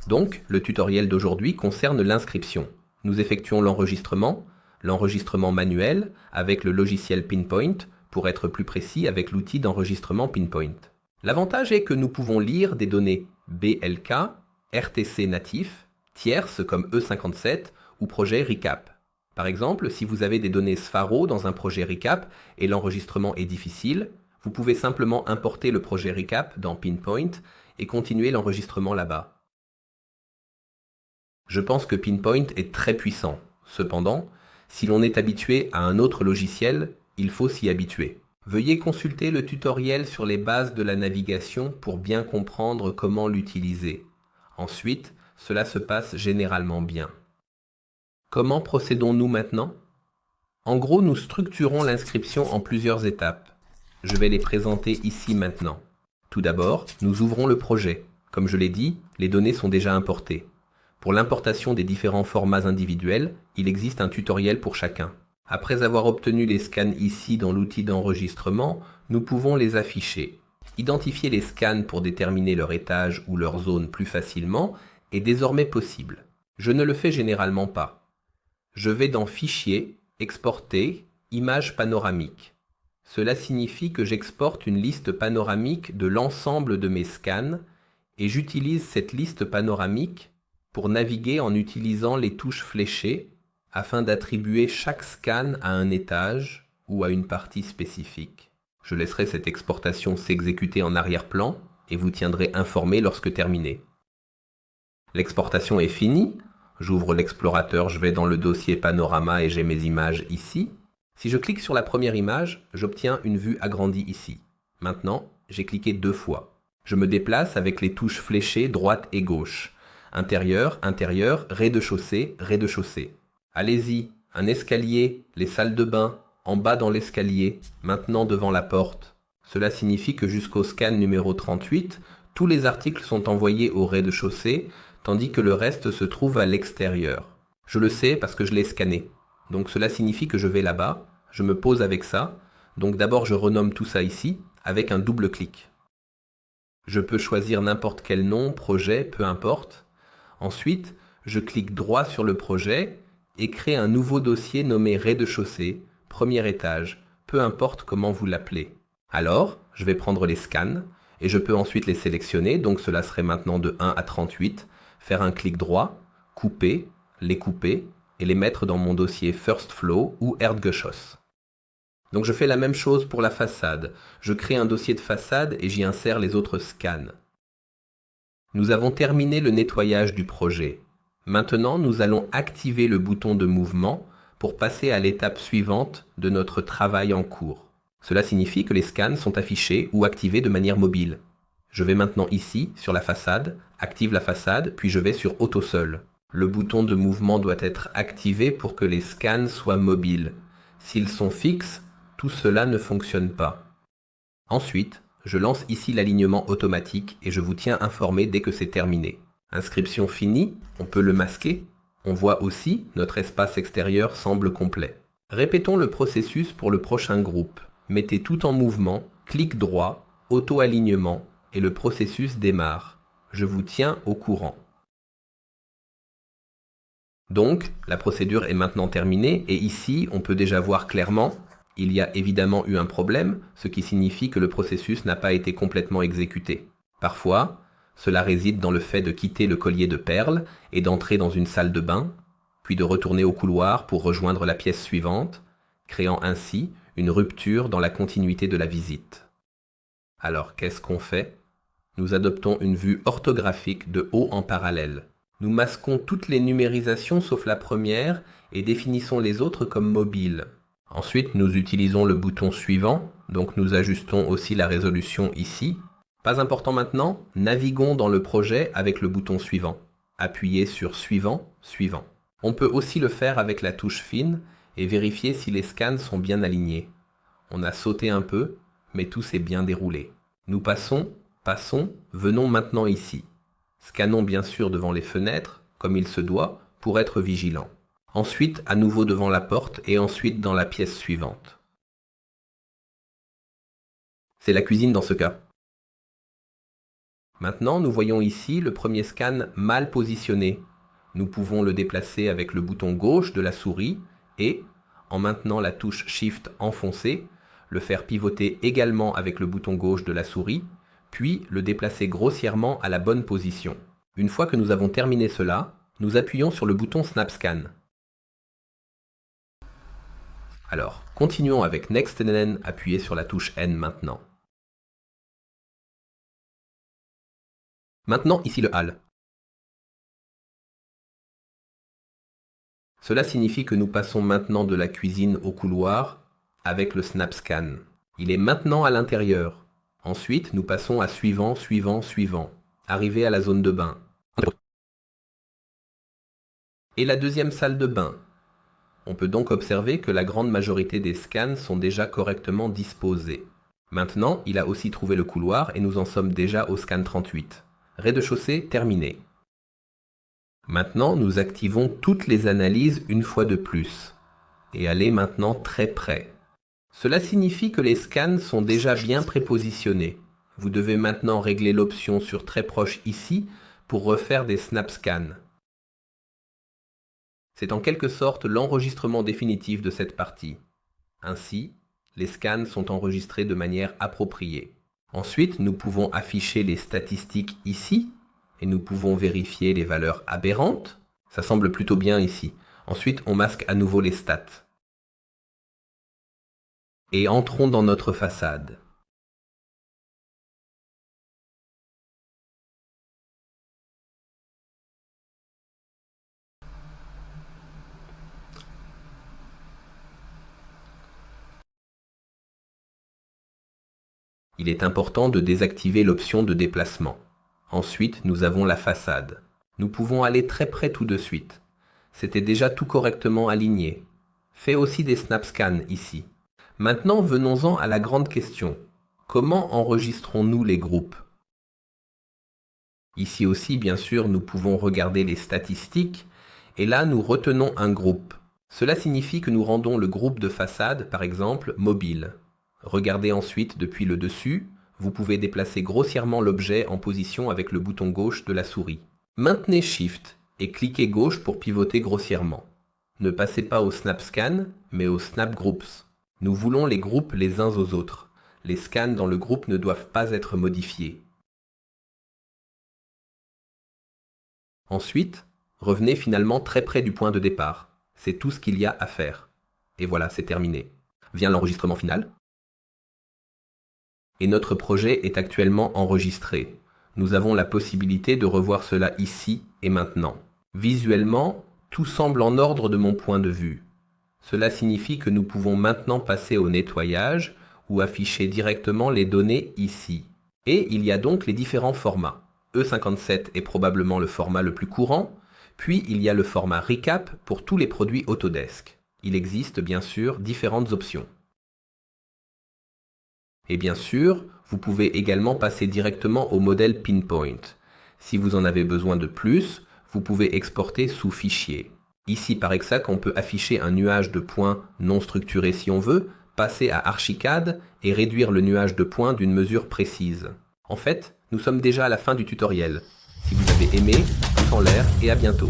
Donc, le tutoriel d'aujourd'hui concerne l'inscription. Nous effectuons l'enregistrement manuel avec le logiciel Pinpoint, pour être plus précis avec l'outil d'enregistrement Pinpoint. L'avantage est que nous pouvons lire des données BLK, RTC natif, tierces comme E57 ou projet Recap. Par exemple, si vous avez des données Sfaro dans un projet Recap et l'enregistrement est difficile, vous pouvez simplement importer le projet Recap dans Pinpoint et continuer l'enregistrement là-bas. Je pense que Pinpoint est très puissant. Cependant, si l'on est habitué à un autre logiciel, il faut s'y habituer. Veuillez consulter le tutoriel sur les bases de la navigation pour bien comprendre comment l'utiliser. Ensuite, cela se passe généralement bien. Comment procédons-nous maintenant? En gros, nous structurons l'inscription en plusieurs étapes. Je vais les présenter ici maintenant. Tout d'abord, nous ouvrons le projet. Comme je l'ai dit, les données sont déjà importées. Pour l'importation des différents formats individuels, il existe un tutoriel pour chacun. Après avoir obtenu les scans ici dans l'outil d'enregistrement, nous pouvons les afficher. Identifier les scans pour déterminer leur étage ou leur zone plus facilement est désormais possible. Je ne le fais généralement pas. Je vais dans Fichier, Exporter, Image panoramique. Cela signifie que j'exporte une liste panoramique de l'ensemble de mes scans et j'utilise cette liste panoramique pour naviguer en utilisant les touches fléchées afin d'attribuer chaque scan à un étage ou à une partie spécifique. Je laisserai cette exportation s'exécuter en arrière-plan et vous tiendrai informé lorsque terminé. L'exportation est finie. J'ouvre l'explorateur, je vais dans le dossier Panorama et j'ai mes images ici. Si je clique sur la première image, j'obtiens une vue agrandie ici. Maintenant, j'ai cliqué 2 fois. Je me déplace avec les touches fléchées droite et gauche. Intérieur, intérieur, rez-de-chaussée, rez-de-chaussée. Allez-y, un escalier, les salles de bain, en bas dans l'escalier, maintenant devant la porte. Cela signifie que jusqu'au scan numéro 38, tous les articles sont envoyés au rez-de-chaussée, tandis que le reste se trouve à l'extérieur. Je le sais parce que je l'ai scanné. Donc cela signifie que je vais là-bas, je me pose avec ça, donc d'abord je renomme tout ça ici, avec un double clic. Je peux choisir n'importe quel nom, projet, peu importe. Ensuite, je clique droit sur le projet et crée un nouveau dossier nommé rez-de-chaussée, premier étage, peu importe comment vous l'appelez. Alors, je vais prendre les scans et je peux ensuite les sélectionner, donc cela serait maintenant de 1 à 38, faire un clic droit, couper, les couper et les mettre dans mon dossier First Flow ou Erdgeschoss. Donc je fais la même chose pour la façade. Je crée un dossier de façade et j'y insère les autres scans. Nous avons terminé le nettoyage du projet. Maintenant, nous allons activer le bouton de mouvement pour passer à l'étape suivante de notre travail en cours. Cela signifie que les scans sont affichés ou activés de manière mobile. Je vais maintenant ici, sur la façade, active la façade, puis je vais sur Autosol. Le bouton de mouvement doit être activé pour que les scans soient mobiles. S'ils sont fixes, tout cela ne fonctionne pas. Ensuite, je lance ici l'alignement automatique et je vous tiens informé dès que c'est terminé. Inscription finie, on peut le masquer. On voit aussi notre espace extérieur semble complet. Répétons le processus pour le prochain groupe. Mettez tout en mouvement, clic droit, auto-alignement et le processus démarre. Je vous tiens au courant. Donc, la procédure est maintenant terminée et ici, on peut déjà voir clairement, il y a évidemment eu un problème, ce qui signifie que le processus n'a pas été complètement exécuté. Parfois, cela réside dans le fait de quitter le collier de perles et d'entrer dans une salle de bain, puis de retourner au couloir pour rejoindre la pièce suivante, créant ainsi une rupture dans la continuité de la visite. Alors, qu'est-ce qu'on fait? Nous adoptons une vue orthographique de haut en parallèle. Nous masquons toutes les numérisations sauf la première et définissons les autres comme mobiles. Ensuite, nous utilisons le bouton suivant, donc nous ajustons aussi la résolution ici. Pas important maintenant, naviguons dans le projet avec le bouton suivant. Appuyez sur Suivant, Suivant. On peut aussi le faire avec la touche fine et vérifier si les scans sont bien alignés. On a sauté un peu, mais tout s'est bien déroulé. Nous passons, venons maintenant ici. Scannons bien sûr devant les fenêtres, comme il se doit, pour être vigilant. Ensuite, à nouveau devant la porte et ensuite dans la pièce suivante. C'est la cuisine dans ce cas. Maintenant, nous voyons ici le premier scan mal positionné. Nous pouvons le déplacer avec le bouton gauche de la souris et, en maintenant la touche Shift enfoncée, le faire pivoter également avec le bouton gauche de la souris, puis le déplacer grossièrement à la bonne position. Une fois que nous avons terminé cela, nous appuyons sur le bouton Snap Scan. Alors, continuons avec Next N, appuyez sur la touche N maintenant. Maintenant, ici le HAL. Cela signifie que nous passons maintenant de la cuisine au couloir avec le Snap Scan. Il est maintenant à l'intérieur. Ensuite, nous passons à suivant, suivant, suivant. Arrivé à la zone de bain. Et la deuxième salle de bain. On peut donc observer que la grande majorité des scans sont déjà correctement disposés. Maintenant, il a aussi trouvé le couloir et nous en sommes déjà au scan 38. Rez-de-chaussée terminé. Maintenant, nous activons toutes les analyses une fois de plus. Et allez maintenant très près. Cela signifie que les scans sont déjà bien prépositionnés. Vous devez maintenant régler l'option sur très proche ici pour refaire des snap scans. C'est en quelque sorte l'enregistrement définitif de cette partie. Ainsi, les scans sont enregistrés de manière appropriée. Ensuite, nous pouvons afficher les statistiques ici et nous pouvons vérifier les valeurs aberrantes. Ça semble plutôt bien ici. Ensuite, on masque à nouveau les stats. Et entrons dans notre façade. Il est important de désactiver l'option de déplacement. Ensuite, nous avons la façade. Nous pouvons aller très près tout de suite. C'était déjà tout correctement aligné. Fais aussi des snap scans ici. Maintenant, venons-en à la grande question. Comment enregistrons-nous les groupes? Ici aussi, bien sûr, nous pouvons regarder les statistiques et là, nous retenons un groupe. Cela signifie que nous rendons le groupe de façade, par exemple, mobile. Regardez ensuite depuis le dessus, vous pouvez déplacer grossièrement l'objet en position avec le bouton gauche de la souris. Maintenez Shift et cliquez gauche pour pivoter grossièrement. Ne passez pas au Snap Scan, mais au Snap Groups. Nous voulons les groupes les uns aux autres. Les scans dans le groupe ne doivent pas être modifiés. Ensuite, revenez finalement très près du point de départ. C'est tout ce qu'il y a à faire. Et voilà, c'est terminé. Vient l'enregistrement final. Et notre projet est actuellement enregistré. Nous avons la possibilité de revoir cela ici et maintenant. Visuellement, tout semble en ordre de mon point de vue. Cela signifie que nous pouvons maintenant passer au nettoyage ou afficher directement les données ici. Et il y a donc les différents formats. E57 est probablement le format le plus courant, puis il y a le format Recap pour tous les produits Autodesk. Il existe bien sûr différentes options. Et bien sûr, vous pouvez également passer directement au modèle Pinpoint. Si vous en avez besoin de plus, vous pouvez exporter sous fichier. Ici par Exact, on peut afficher un nuage de points non structuré si on veut, passer à Archicad et réduire le nuage de points d'une mesure précise. En fait, nous sommes déjà à la fin du tutoriel. Si vous avez aimé, pouce en l'air et à bientôt.